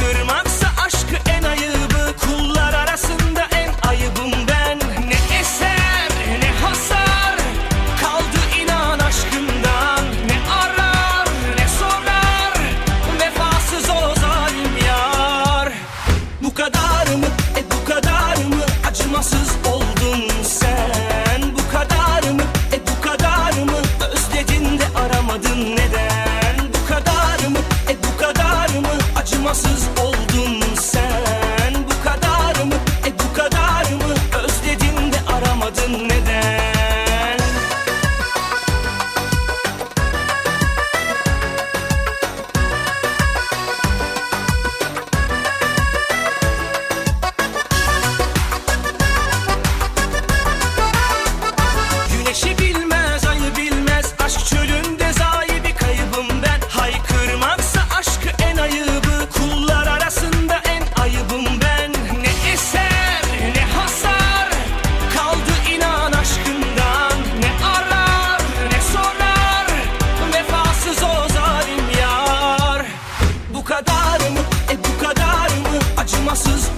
Haykırmaksa aşkı en ayıbı, kullar arasında en ayıbım ben. Ne eser ne hasar kaldı inan aşkımdan. Ne arar ne sorar vefasız o zalim yar. Bu kadar mı bu kadar mı acımasız oldun sen? Bu kadar mı bu kadar mı özledin de aramadın neden? Bu kadar mı bu kadar mı acımasız oldun sen? Bu kadar mı bu kadar mı özledin de aramadın neden? Güneşi bilmez, ayı bilmez, aşk çölünde zayi bir kaybım ben. Haykırmaksa aşkı en ayıbı, kullar arasında en ayıbım ben. Ne eser ne hasar kaldı inan aşkımdan. Ne arar ne sorar vefasız o zalim yar. Bu kadar mı bu kadar mı acımasız